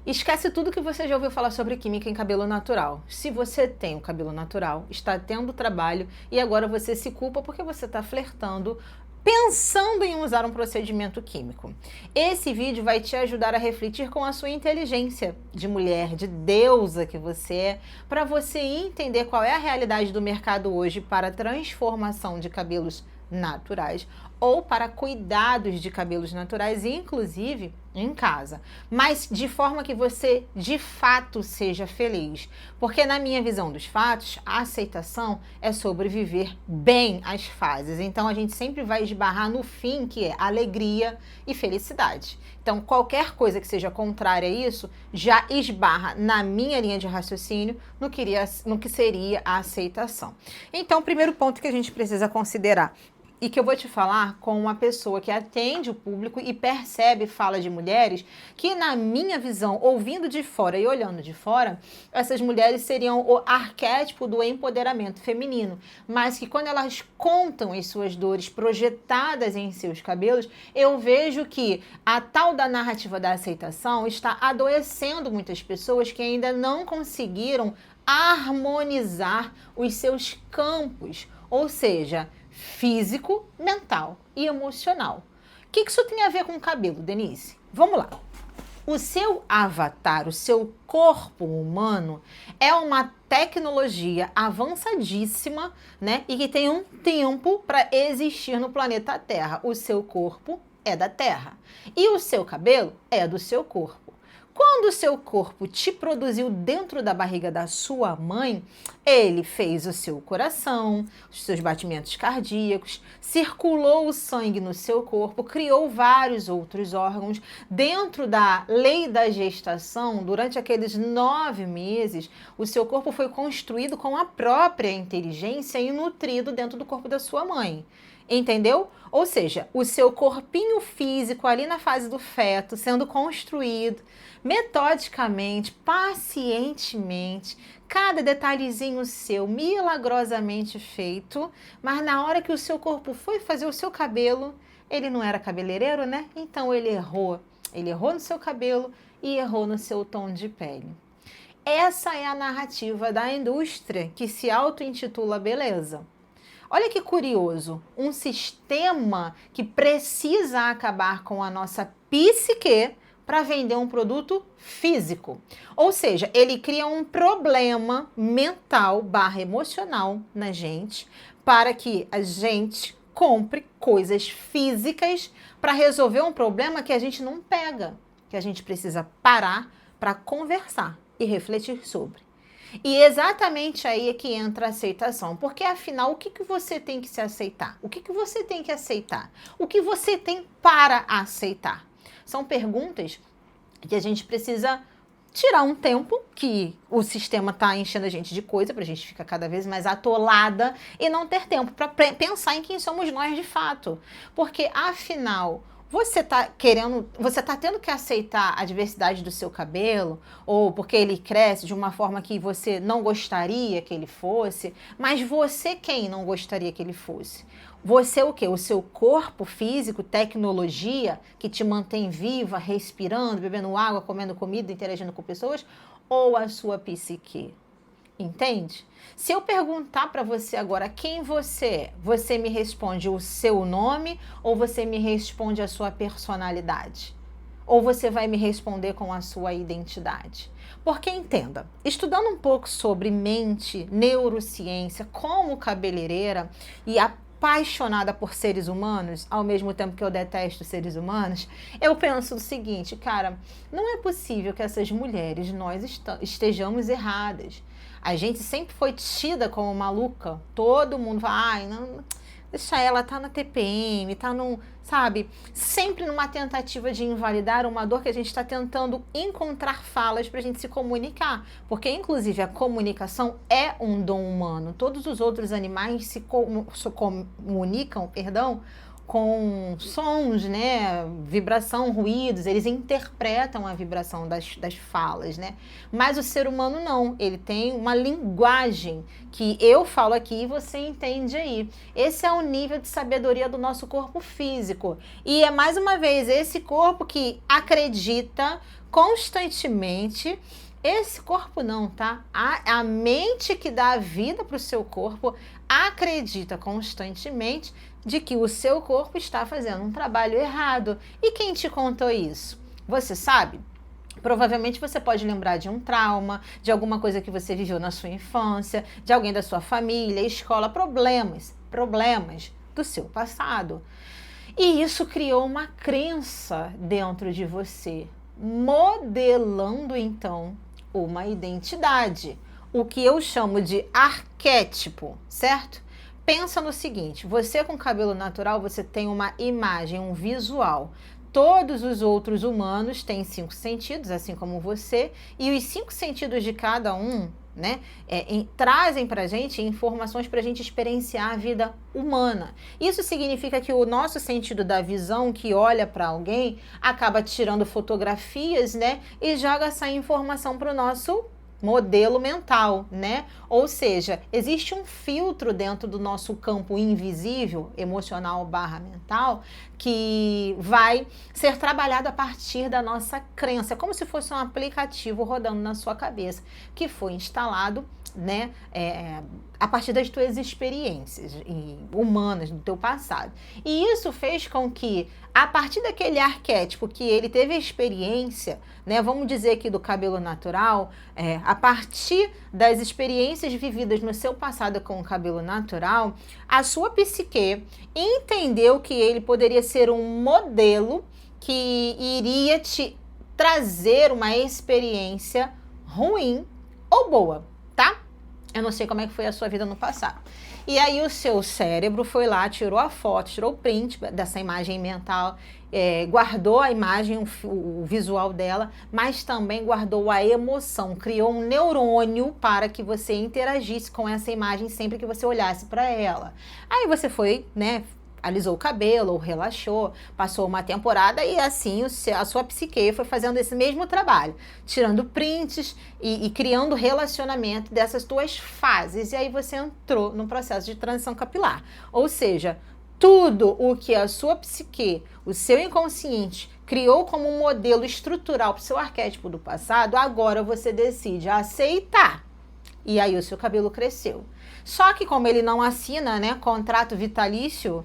Esquece tudo que você já ouviu falar sobre química em cabelo natural. Se você tem o cabelo natural, está tendo trabalho e agora você se culpa porque você está flertando, pensando em usar um procedimento químico. Esse vídeo vai te ajudar a refletir com a sua inteligência de mulher, de deusa que você é, para você entender qual é a realidade do mercado hoje para a transformação de cabelos naturais ou para cuidados de cabelos naturais, inclusive em casa, mas de forma que você de fato seja feliz. Porque na minha visão dos fatos, a aceitação é sobreviver bem às fases. Então a gente sempre vai esbarrar no fim, que é alegria e felicidade. Então qualquer coisa que seja contrária a isso já esbarra na minha linha de raciocínio no que seria a aceitação. Então o primeiro ponto que a gente precisa considerar e que eu vou te falar com uma pessoa que atende o público e percebe fala de mulheres que, na minha visão, ouvindo de fora e olhando de fora, essas mulheres seriam o arquétipo do empoderamento feminino, mas que quando elas contam as suas dores projetadas em seus cabelos, eu vejo que a tal da narrativa da aceitação está adoecendo muitas pessoas que ainda não conseguiram harmonizar os seus campos, ou seja, físico, mental e emocional. O que isso tem a ver com o cabelo, Denise? Vamos lá. O seu avatar, o seu corpo humano, é uma tecnologia avançadíssima, né? E que tem um tempo para existir no planeta Terra. O seu corpo é da Terra e o seu cabelo é do seu corpo. Quando o seu corpo te produziu dentro da barriga da sua mãe, ele fez o seu coração, os seus batimentos cardíacos, circulou o sangue no seu corpo, criou vários outros órgãos. Dentro da lei da gestação, durante aqueles 9 meses, o seu corpo foi construído com a própria inteligência e nutrido dentro do corpo da sua mãe. Entendeu? Ou seja, o seu corpinho físico ali na fase do feto sendo construído metodicamente, pacientemente, cada detalhezinho seu milagrosamente feito, mas na hora que o seu corpo foi fazer o seu cabelo, ele não era cabeleireiro, né? Então ele errou. Ele errou no seu cabelo e errou no seu tom de pele. Essa é a narrativa da indústria que se auto-intitula beleza. Olha que curioso, um sistema que precisa acabar com a nossa psique para vender um produto físico. Ou seja, ele cria um problema mental barra emocional na gente para que a gente compre coisas físicas para resolver um problema que a gente não pega, que a gente precisa parar para conversar e refletir sobre. E exatamente aí é que entra a aceitação, porque afinal, o que você tem que se aceitar? O que você tem que aceitar? O que você tem para aceitar? São perguntas que a gente precisa tirar um tempo, que o sistema está enchendo a gente de coisa, para a gente ficar cada vez mais atolada e não ter tempo para pensar em quem somos nós de fato. Porque afinal, você está tendo que aceitar a diversidade do seu cabelo, ou porque ele cresce de uma forma que você não gostaria que ele fosse, mas você quem não gostaria que ele fosse? Você o quê? O seu corpo físico, tecnologia, que te mantém viva, respirando, bebendo água, comendo comida, interagindo com pessoas, ou a sua psique? Entende? Se eu perguntar para você agora quem você é, você me responde o seu nome ou você me responde a sua personalidade? Ou você vai me responder com a sua identidade? Porque entenda, estudando um pouco sobre mente, neurociência, como cabeleireira e apaixonada por seres humanos, ao mesmo tempo que eu detesto seres humanos, eu penso o seguinte, cara, não é possível que essas mulheres, nós estejamos erradas. A gente sempre foi tida como maluca. Todo mundo fala, ai, não, deixa ela, tá na TPM, tá num, sabe? Sempre numa tentativa de invalidar uma dor que a gente está tentando encontrar falas pra gente se comunicar. Porque, inclusive, a comunicação é um dom humano. Todos os outros animais se comunicam, com sons, né, vibração, ruídos, eles interpretam a vibração das falas, né? Mas o ser humano não, ele tem uma linguagem que eu falo aqui e você entende aí. Esse é o nível de sabedoria do nosso corpo físico. E é mais uma vez esse corpo que acredita constantemente. Esse corpo não, tá? A mente que dá a vida para o seu corpo acredita constantemente de que o seu corpo está fazendo um trabalho errado. E quem te contou isso? Você sabe? Provavelmente você pode lembrar de um trauma, de alguma coisa que você viveu na sua infância, de alguém da sua família, escola, problemas do seu passado. E isso criou uma crença dentro de você, modelando então uma identidade, o que eu chamo de arquétipo, certo? Pensa no seguinte, você com cabelo natural, você tem uma imagem, um visual. Todos os outros humanos têm 5 sentidos, assim como você, e os 5 sentidos de cada um, né, trazem pra gente informações pra gente experienciar a vida humana. Isso significa que o nosso sentido da visão, que olha para alguém, acaba tirando fotografias, né, e joga essa informação pro nosso modelo mental, né? Ou seja, existe um filtro dentro do nosso campo invisível, emocional barra mental, que vai ser trabalhado a partir da nossa crença. É como se fosse um aplicativo rodando na sua cabeça, que foi instalado, né, a partir das tuas experiências humanas do teu passado. E isso fez com que, a partir daquele arquétipo que ele teve a experiência, né, vamos dizer aqui do cabelo natural, a partir das experiências vividas no seu passado com o cabelo natural, a sua psique entendeu que ele poderia ser um modelo que iria te trazer uma experiência ruim ou boa, tá? Eu não sei como é que foi a sua vida no passado. E aí o seu cérebro foi lá, tirou a foto, tirou o print dessa imagem mental, guardou a imagem, o visual dela, mas também guardou a emoção, criou um neurônio para que você interagisse com essa imagem sempre que você olhasse para ela. Aí você foi, né, alisou o cabelo, ou relaxou, passou uma temporada e assim a sua psique foi fazendo esse mesmo trabalho, tirando prints e criando relacionamento dessas tuas fases. E aí você entrou no processo de transição capilar. Ou seja, tudo o que a sua psique, o seu inconsciente, criou como um modelo estrutural para o seu arquétipo do passado, agora você decide aceitar. E aí o seu cabelo cresceu. Só que como ele não assina, né, contrato vitalício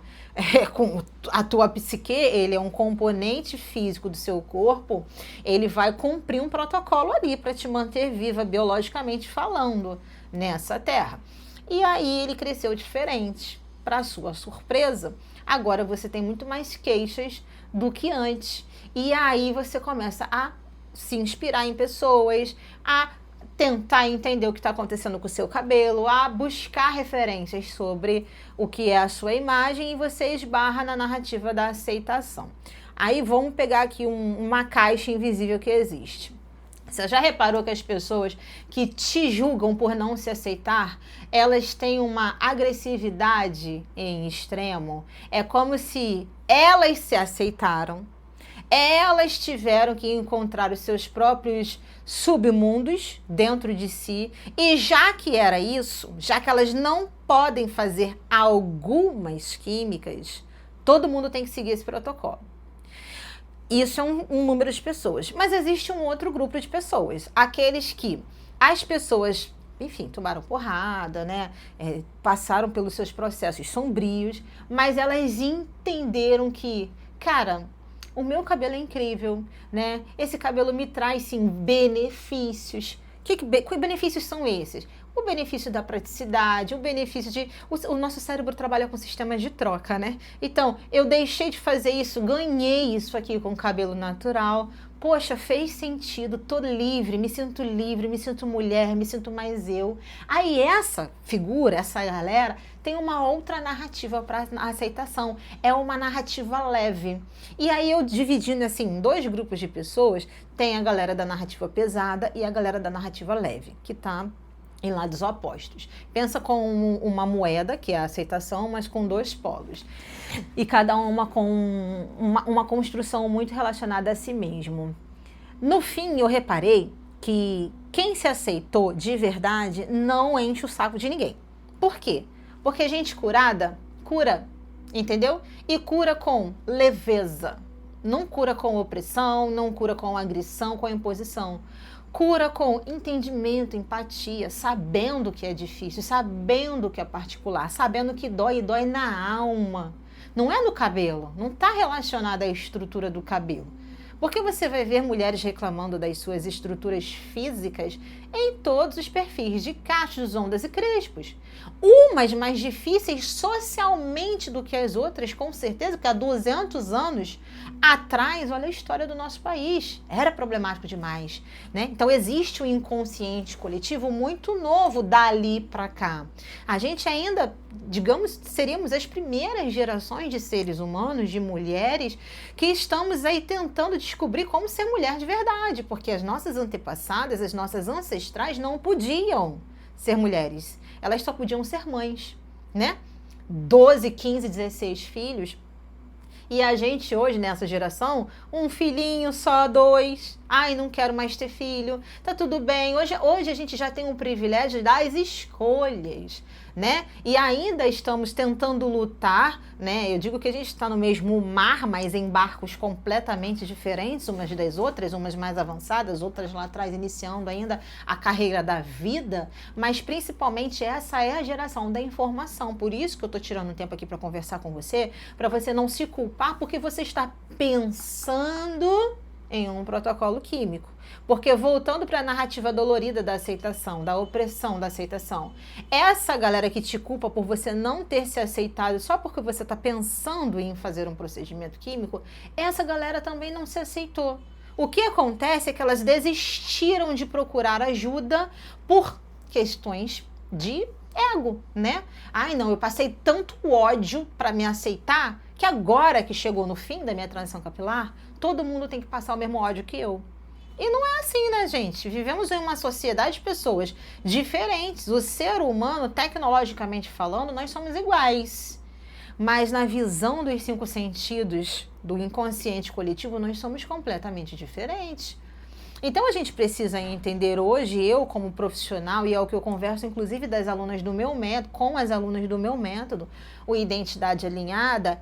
com a tua psique, ele é um componente físico do seu corpo, ele vai cumprir um protocolo ali para te manter viva biologicamente falando nessa terra. E aí ele cresceu diferente. Para sua surpresa, agora você tem muito mais queixas do que antes. E aí você começa a se inspirar em pessoas, a tentar entender o que está acontecendo com o seu cabelo, a buscar referências sobre o que é a sua imagem e você esbarra na narrativa da aceitação. Aí vamos pegar aqui uma caixa invisível que existe. Você já reparou que as pessoas que te julgam por não se aceitar, elas têm uma agressividade em extremo? É como se elas se aceitaram, elas tiveram que encontrar os seus próprios submundos dentro de si, e já que era isso, já que elas não podem fazer algumas químicas, todo mundo tem que seguir esse protocolo. Isso é um número de pessoas, mas existe um outro grupo de pessoas, aqueles que as pessoas, enfim, tomaram porrada, né, passaram pelos seus processos sombrios, mas elas entenderam que, cara, o meu cabelo é incrível, né? Esse cabelo me traz, sim, benefícios. Que benefícios são esses? O benefício da praticidade, o benefício de... O nosso cérebro trabalha com sistemas de troca, né? Então, eu deixei de fazer isso, ganhei isso aqui com o cabelo natural. Poxa, fez sentido, tô livre, me sinto mulher, me sinto mais eu. Aí essa figura, essa galera, tem uma outra narrativa para aceitação. É uma narrativa leve. E aí eu dividindo assim em 2 grupos de pessoas, tem a galera da narrativa pesada e a galera da narrativa leve, que tá em lados opostos. Pensa com uma moeda, que é a aceitação, mas com dois polos. E cada uma com uma construção muito relacionada a si mesmo. No fim, eu reparei que quem se aceitou de verdade não enche o saco de ninguém. Por quê? Porque gente curada, cura, entendeu? E cura com leveza. Não cura com opressão, não cura com agressão, com imposição. Cura com entendimento, empatia, sabendo que é difícil, sabendo que é particular, sabendo que dói e dói na alma. Não é no cabelo, não está relacionado à estrutura do cabelo. Porque você vai ver mulheres reclamando das suas estruturas físicas em todos os perfis de cachos, ondas e crespos. Umas mais difíceis socialmente do que as outras, com certeza, porque há 200 anos atrás, olha a história do nosso país, era problemático demais, né? Então existe um inconsciente coletivo muito novo dali para cá. A gente ainda, digamos, seríamos as primeiras gerações de seres humanos, de mulheres, que estamos aí tentando descobrir como ser mulher de verdade, porque as nossas antepassadas, as nossas ancestrais não podiam ser mulheres, elas só podiam ser mães, né? 12, 15, 16 filhos. E a gente hoje, nessa geração, um filhinho só, 2. Ai, não quero mais ter filho. Tá tudo bem. Hoje a gente já tem o privilégio das escolhas, né? E ainda estamos tentando lutar, né? Eu digo que a gente está no mesmo mar, mas em barcos completamente diferentes umas das outras, umas mais avançadas, outras lá atrás iniciando ainda a carreira da vida, mas principalmente essa é a geração da informação. Por isso que eu tô tirando um tempo aqui para conversar com você, para você não se culpar porque você está pensando em um protocolo químico. Porque voltando para a narrativa dolorida da aceitação, da opressão da aceitação, essa galera que te culpa por você não ter se aceitado só porque você está pensando em fazer um procedimento químico, essa galera também não se aceitou. O que acontece é que elas desistiram de procurar ajuda por questões de ego, né? Ai, não, eu passei tanto ódio para me aceitar que agora que chegou no fim da minha transição capilar, todo mundo tem que passar o mesmo ódio que eu. E não é assim, né, gente? Vivemos em uma sociedade de pessoas diferentes. O ser humano, tecnologicamente falando, nós somos iguais. Mas na visão dos 5 sentidos do inconsciente coletivo, nós somos completamente diferentes. Então a gente precisa entender hoje, eu como profissional, e é o que eu converso inclusive das alunas do meu método, com as alunas do meu método, o Identidade Alinhada,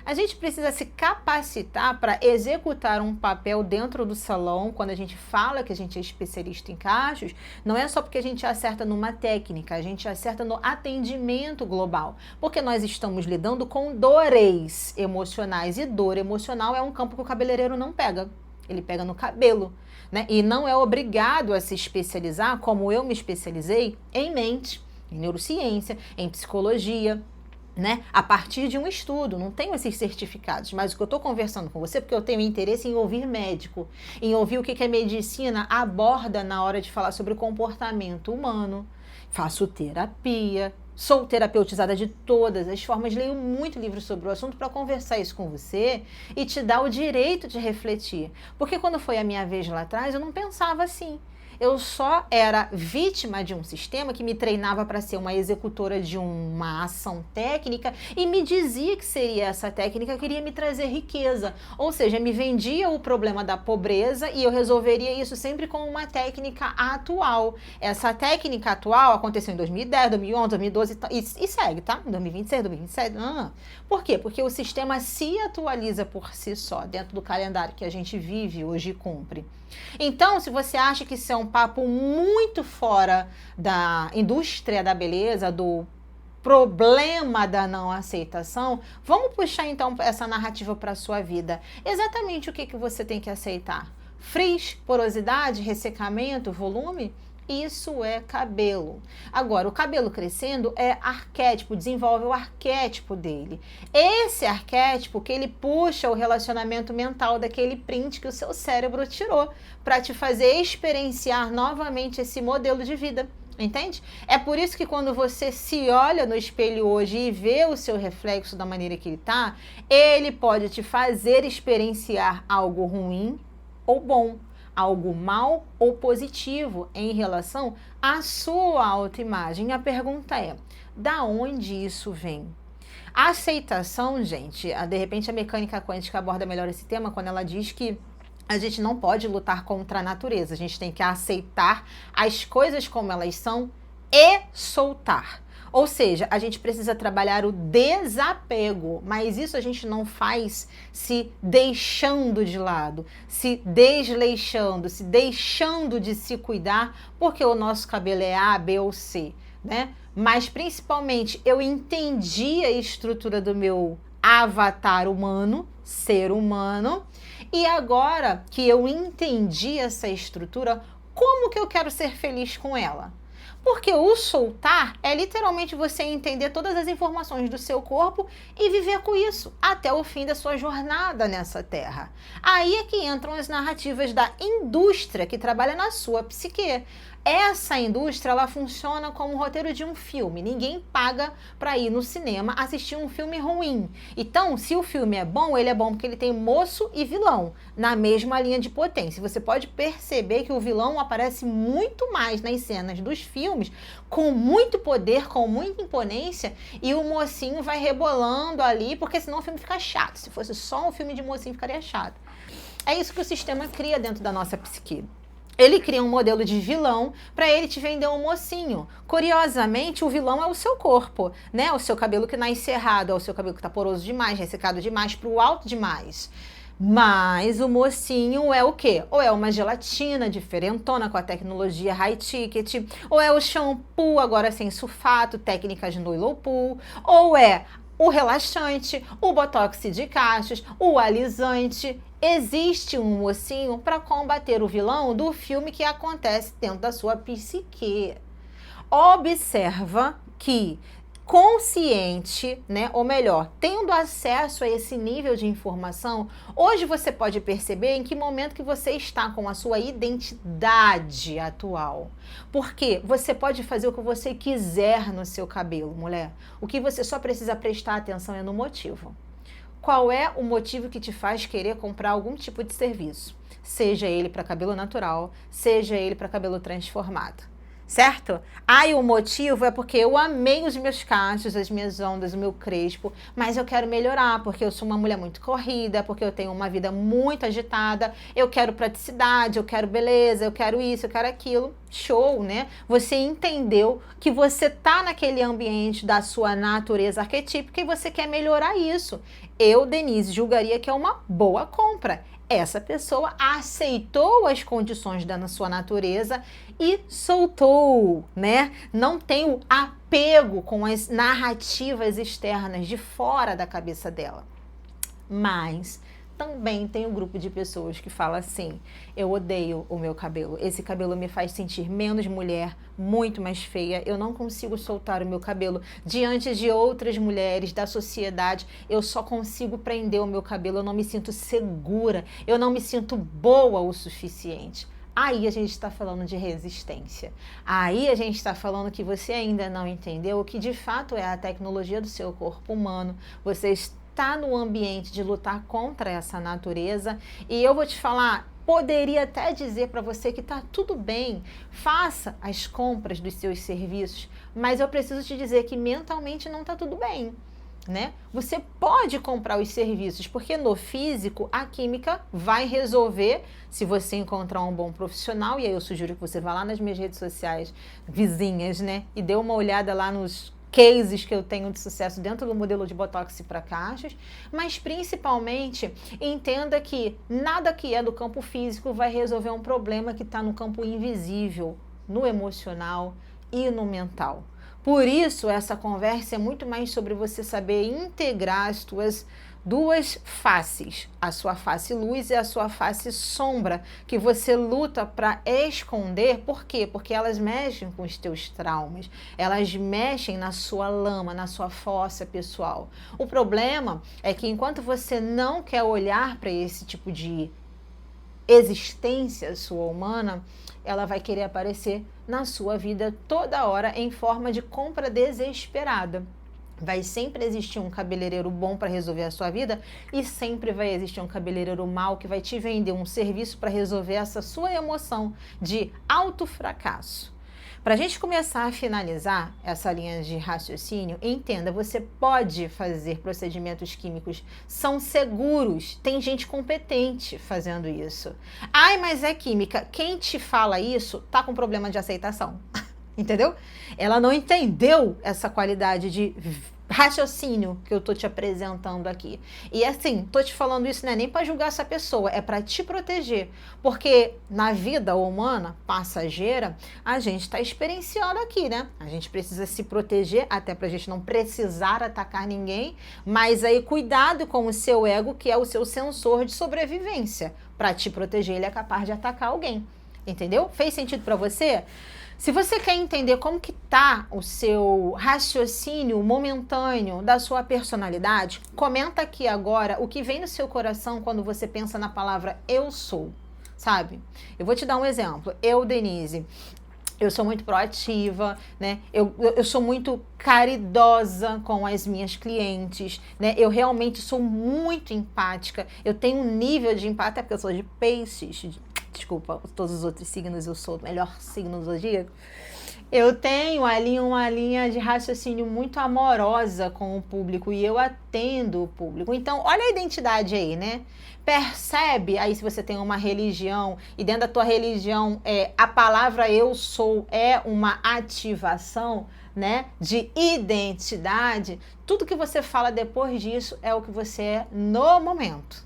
a gente precisa se capacitar para executar um papel dentro do salão. Quando a gente fala que a gente é especialista em cachos, não é só porque a gente acerta numa técnica, a gente acerta no atendimento global, porque nós estamos lidando com dores emocionais, e dor emocional é um campo que o cabeleireiro não pega, ele pega no cabelo. Né? E não é obrigado a se especializar, como eu me especializei, em mente, em neurociência, em psicologia, né? A partir de um estudo. Não tenho esses certificados, mas o que eu estou conversando com você, porque eu tenho interesse em ouvir médico, em ouvir o que a medicina aborda na hora de falar sobre o comportamento humano. Faço terapia, sou terapeutizada de todas as formas, leio muito livro sobre o assunto para conversar isso com você e te dar o direito de refletir. Porque quando foi a minha vez lá atrás, eu não pensava assim. Eu só era vítima de um sistema que me treinava para ser uma executora de uma ação técnica e me dizia que seria essa técnica, queria me trazer riqueza. Ou seja, me vendia o problema da pobreza e eu resolveria isso sempre com uma técnica atual. Essa técnica atual aconteceu em 2010, 2011, 2012 e segue, tá? Em 2026, 2027. Por quê? Porque o sistema se atualiza por si só, dentro do calendário que a gente vive hoje e cumpre. Então, se você acha que isso é um papo muito fora da indústria da beleza, do problema da não aceitação, vamos puxar então essa narrativa para a sua vida. Exatamente o que você tem que aceitar? Frizz, porosidade, ressecamento, volume? Isso é cabelo. Agora, o cabelo crescendo é arquétipo, desenvolve o arquétipo dele. Esse arquétipo que ele puxa o relacionamento mental daquele print que o seu cérebro tirou para te fazer experienciar novamente esse modelo de vida. Entende? É por isso que quando você se olha no espelho hoje e vê o seu reflexo da maneira que ele tá, ele pode te fazer experienciar algo ruim ou bom. algo mal ou positivo em relação à sua autoimagem. A pergunta é, da onde isso vem? A aceitação, gente, de repente a mecânica quântica aborda melhor esse tema quando ela diz que a gente não pode lutar contra a natureza, a gente tem que aceitar as coisas como elas são e soltar. Ou seja, a gente precisa trabalhar o desapego, mas isso a gente não faz se deixando de lado, se desleixando, se deixando de se cuidar, porque o nosso cabelo é A, B ou C, né? Mas principalmente eu entendi a estrutura do meu avatar humano, ser humano, e agora que eu entendi essa estrutura, como que eu quero ser feliz com ela? Porque o soltar é literalmente você entender todas as informações do seu corpo e viver com isso até o fim da sua jornada nessa terra. Aí é que entram as narrativas da indústria que trabalha na sua psique. Essa indústria, ela funciona como o roteiro de um filme. Ninguém paga para ir no cinema assistir um filme ruim. Então, se o filme é bom, ele é bom porque ele tem moço e vilão na mesma linha de potência. Você pode perceber que o vilão aparece muito mais nas cenas dos filmes, com muito poder, com muita imponência, e o mocinho vai rebolando ali, porque senão o filme fica chato. Se fosse só um filme de mocinho, ficaria chato. É isso que o sistema cria dentro da nossa psique. Ele cria um modelo de vilão para ele te vender um mocinho. Curiosamente, o vilão é o seu corpo, né? O seu cabelo que nasce errado, é o seu cabelo que tá poroso demais, ressecado demais, pro alto demais. Mas o mocinho é o quê? Ou é uma gelatina diferentona com a tecnologia high ticket, ou é o shampoo agora sem sulfato, técnicas no low pool, ou é o relaxante, o botox de cachos, o alisante. Existe um mocinho para combater o vilão do filme que acontece dentro da sua psique. Observa que consciente, né, ou melhor, tendo acesso a esse nível de informação, hoje você pode perceber em que momento que você está com a sua identidade atual. Porque você pode fazer o que você quiser no seu cabelo, mulher. O que você só precisa prestar atenção é no motivo. Qual é o motivo que te faz querer comprar algum tipo de serviço? Seja ele para cabelo natural, seja ele para cabelo transformado. Certo? Aí o motivo é porque eu amei os meus cachos, as minhas ondas, o meu crespo, mas eu quero melhorar porque eu sou uma mulher muito corrida, porque eu tenho uma vida muito agitada, eu quero praticidade, eu quero beleza, eu quero isso, eu quero aquilo. Show, né? Você entendeu que você tá naquele ambiente da sua natureza arquetípica e você quer melhorar isso. Eu, Denise, julgaria que é uma boa compra. Essa pessoa aceitou as condições da sua natureza e soltou, né? Não tem o apego com as narrativas externas de fora da cabeça dela. Mas também tem um grupo de pessoas que fala assim: eu odeio o meu cabelo, esse cabelo me faz sentir menos mulher, muito mais feia, eu não consigo soltar o meu cabelo diante de outras mulheres da sociedade, eu só consigo prender o meu cabelo, eu não me sinto segura, eu não me sinto boa o suficiente. Aí a gente está falando de resistência. Aí a gente está falando que você ainda não entendeu o que de fato é a tecnologia do seu corpo humano. Você está no ambiente de lutar contra essa natureza. E eu vou te falar, poderia até dizer para você que está tudo bem, faça as compras dos seus serviços, mas eu preciso te dizer que mentalmente não está tudo bem. Né? Você pode comprar os serviços, porque no físico a química vai resolver se você encontrar um bom profissional, e aí eu sugiro que você vá lá nas minhas redes sociais vizinhas, né? E dê uma olhada lá nos cases que eu tenho de sucesso dentro do modelo de Botox para cachos, mas principalmente entenda que nada que é do campo físico vai resolver um problema que está no campo invisível, no emocional e no mental. Por isso, essa conversa é muito mais sobre você saber integrar as tuas duas faces, a sua face luz e a sua face sombra, que você luta para esconder. Por quê? Porque elas mexem com os teus traumas, elas mexem na sua lama, na sua fossa pessoal. O problema é que enquanto você não quer olhar para esse tipo de existência sua humana, ela vai querer aparecer na sua vida toda hora em forma de compra desesperada. Vai sempre existir um cabeleireiro bom para resolver a sua vida e sempre vai existir um cabeleireiro mau que vai te vender um serviço para resolver essa sua emoção de alto fracasso. Para a gente começar a finalizar essa linha de raciocínio, entenda, você pode fazer procedimentos químicos, são seguros, tem gente competente fazendo isso. Ai, mas é química. Quem te fala isso tá com problema de aceitação. Entendeu? Ela não entendeu essa qualidade de raciocínio que eu tô te apresentando aqui. E assim, tô te falando isso não é nem para julgar essa pessoa, é para te proteger. Porque na vida humana passageira, a gente está experienciando aqui, né? A gente precisa se proteger, até pra gente não precisar atacar ninguém, mas aí cuidado com o seu ego, que é o seu sensor de sobrevivência. Para te proteger, ele é capaz de atacar alguém. Entendeu? Fez sentido para você? Se você quer entender como que tá o seu raciocínio momentâneo da sua personalidade, comenta aqui agora o que vem no seu coração quando você pensa na palavra eu sou, sabe? Eu vou te dar um exemplo. Eu, Denise, eu sou muito proativa, né? Eu sou muito caridosa com as minhas clientes, né? Eu realmente sou muito empática. Eu tenho um nível de empatia, porque eu sou de peixes. Desculpa, todos os outros signos, eu sou o melhor signo do zodíaco. Eu tenho ali uma linha de raciocínio muito amorosa com o público e eu atendo o público. Então, olha a identidade aí, né? Percebe aí se você tem uma religião e dentro da tua religião a palavra eu sou é uma ativação, né, de identidade. Tudo que você fala depois disso é o que você é no momento.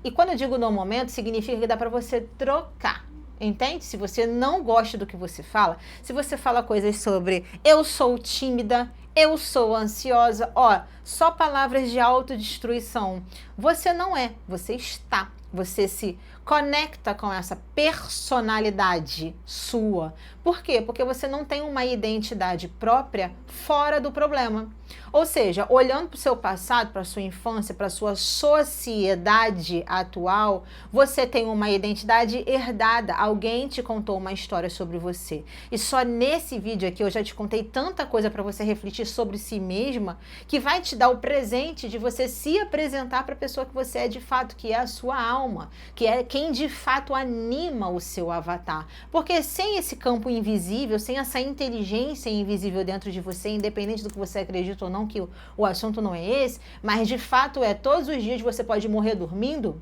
E quando eu digo no momento, significa que dá para você trocar, entende? Se você não gosta do que você fala, se você fala coisas sobre eu sou tímida, eu sou ansiosa, ó, só palavras de autodestruição. Você não é, você está. Você se conecta com essa personalidade sua. Por quê? Porque você não tem uma identidade própria fora do problema. Ou seja, olhando para o seu passado, para a sua infância, para a sua sociedade atual, você tem uma identidade herdada. Alguém te contou uma história sobre você. E só nesse vídeo aqui eu já te contei tanta coisa para você refletir sobre si mesma, que vai te dar o presente de você se apresentar para a pessoa que você é de fato, que é a sua alma, que é quem de fato anima o seu avatar. Porque sem esse campo invisível, sem essa inteligência invisível dentro de você, independente do que você acredita ou não, que o assunto não é esse, mas de fato todos os dias você pode morrer dormindo,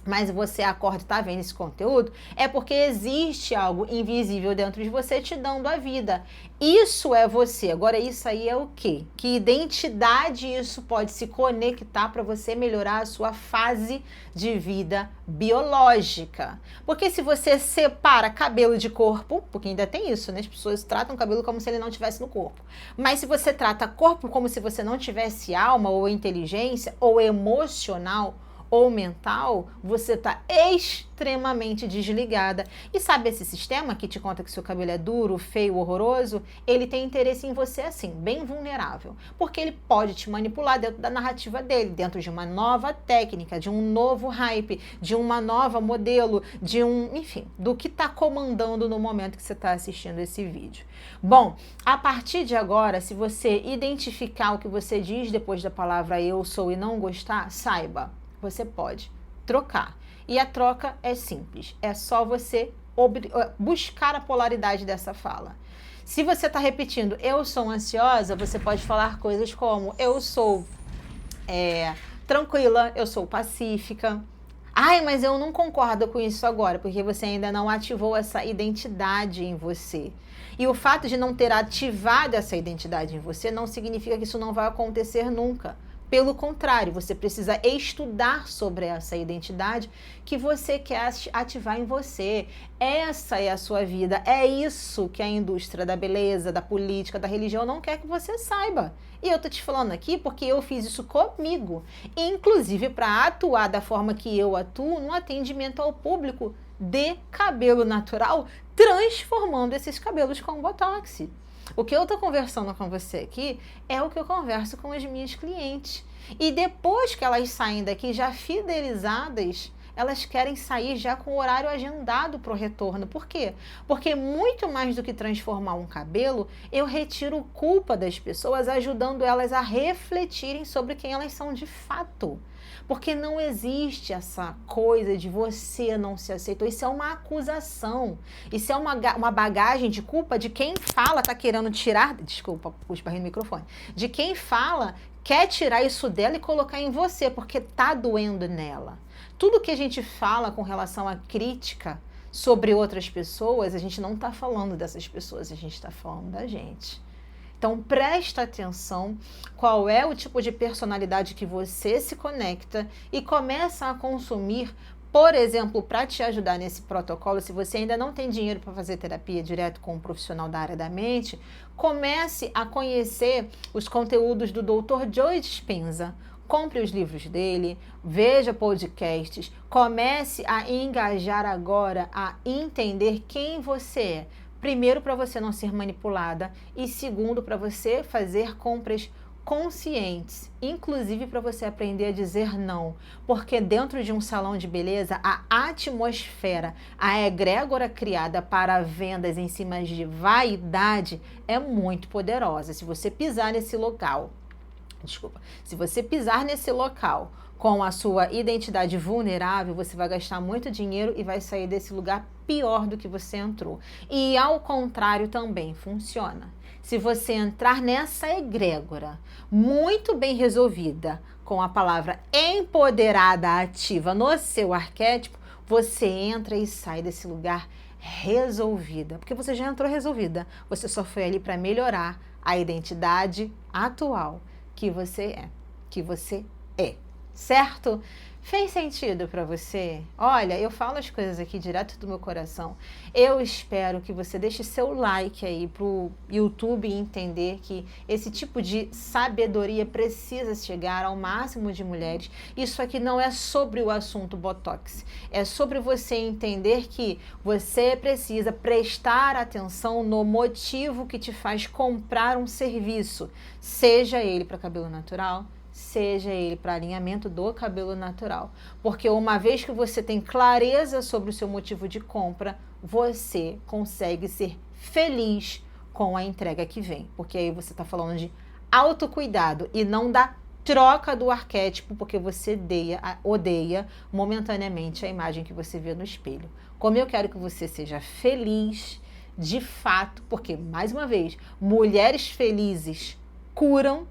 mas você acorda e está vendo esse conteúdo, é porque existe algo invisível dentro de você te dando a vida. Isso é você. Agora, isso aí é o quê? Que identidade isso pode se conectar para você melhorar a sua fase de vida biológica? Porque se você separa cabelo de corpo, porque ainda tem isso, né? As pessoas tratam o cabelo como se ele não tivesse no corpo. Mas se você trata corpo como se você não tivesse alma ou inteligência ou emocional, ou mental, você está extremamente desligada. E sabe esse sistema que te conta que seu cabelo é duro, feio, horroroso? Ele tem interesse em você assim, bem vulnerável. Porque ele pode te manipular dentro da narrativa dele, dentro de uma nova técnica, de um novo hype, de uma nova modelo, de enfim, do que está comandando no momento que você está assistindo esse vídeo. Bom, a partir de agora, se você identificar o que você diz depois da palavra eu sou e não gostar, saiba, você pode trocar. E a troca é simples. É só você buscar a polaridade dessa fala. Se você está repetindo eu sou ansiosa, você pode falar coisas como eu sou tranquila, eu sou pacífica. Ai, mas eu não concordo com isso agora, porque você ainda não ativou essa identidade em você. E o fato de não ter ativado essa identidade em você não significa que isso não vai acontecer nunca. Pelo contrário, você precisa estudar sobre essa identidade que você quer ativar em você. Essa é a sua vida. É isso que a indústria da beleza, da política, da religião não quer que você saiba. E eu tô te falando aqui porque eu fiz isso comigo. Inclusive para atuar da forma que eu atuo no atendimento ao público de cabelo natural, transformando esses cabelos com botox. O que eu estou conversando com você aqui é o que eu converso com as minhas clientes. E depois que elas saem daqui já fidelizadas, elas querem sair já com o horário agendado para o retorno. Por quê? Porque muito mais do que transformar um cabelo, eu retiro culpa das pessoas, ajudando elas a refletirem sobre quem elas são de fato. Porque não existe essa coisa de você não se aceitou. Isso é uma acusação. Isso é uma bagagem de culpa de quem fala, tá querendo tirar. Desculpa, esbarrei no microfone. De quem fala, quer tirar isso dela e colocar em você, porque tá doendo nela. Tudo que a gente fala com relação à crítica sobre outras pessoas, a gente não tá falando dessas pessoas, a gente tá falando da gente. Então, presta atenção qual é o tipo de personalidade que você se conecta e começa a consumir, por exemplo, para te ajudar nesse protocolo. Se você ainda não tem dinheiro para fazer terapia direto com um profissional da área da mente, comece a conhecer os conteúdos do Dr. Joe Dispenza. Compre os livros dele, veja podcasts, comece a engajar agora, a entender quem você é. Primeiro, para você não ser manipulada, e segundo, para você fazer compras conscientes, inclusive para você aprender a dizer não, porque dentro de um salão de beleza, a atmosfera, a egrégora criada para vendas em cima de vaidade é muito poderosa. Se você pisar nesse local, se você pisar nesse local com a sua identidade vulnerável, você vai gastar muito dinheiro e vai sair desse lugar pior do que você entrou. E ao contrário também funciona. Se você entrar nessa egrégora muito bem resolvida, com a palavra empoderada ativa no seu arquétipo, você entra e sai desse lugar resolvida, porque você já entrou resolvida. Você só foi ali para melhorar a identidade atual que você é. Certo? Fez sentido para você? Olha, eu falo as coisas aqui direto do meu coração. Eu espero que você deixe seu like aí pro YouTube entender que esse tipo de sabedoria precisa chegar ao máximo de mulheres. Isso aqui não é sobre o assunto Botox. É sobre você entender que você precisa prestar atenção no motivo que te faz comprar um serviço, seja ele para cabelo natural, seja ele para alinhamento do cabelo natural. Porque uma vez que você tem clareza sobre o seu motivo de compra, você consegue ser feliz com a entrega que vem. Porque aí você está falando de autocuidado e não da troca do arquétipo, porque você odeia momentaneamente a imagem que você vê no espelho. Como eu quero que você seja feliz, de fato, porque, mais uma vez, mulheres felizes curam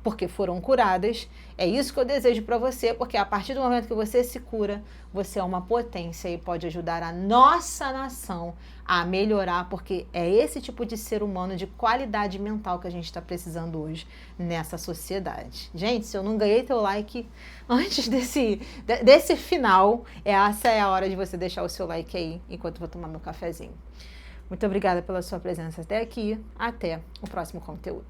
porque foram curadas. É isso que eu desejo para você, porque a partir do momento que você se cura, você é uma potência e pode ajudar a nossa nação a melhorar, porque é esse tipo de ser humano de qualidade mental que a gente está precisando hoje nessa sociedade. Gente, se eu não ganhei teu like antes desse final, essa é a hora de você deixar o seu like aí, enquanto eu vou tomar meu cafezinho. Muito obrigada pela sua presença até aqui. Até o próximo conteúdo.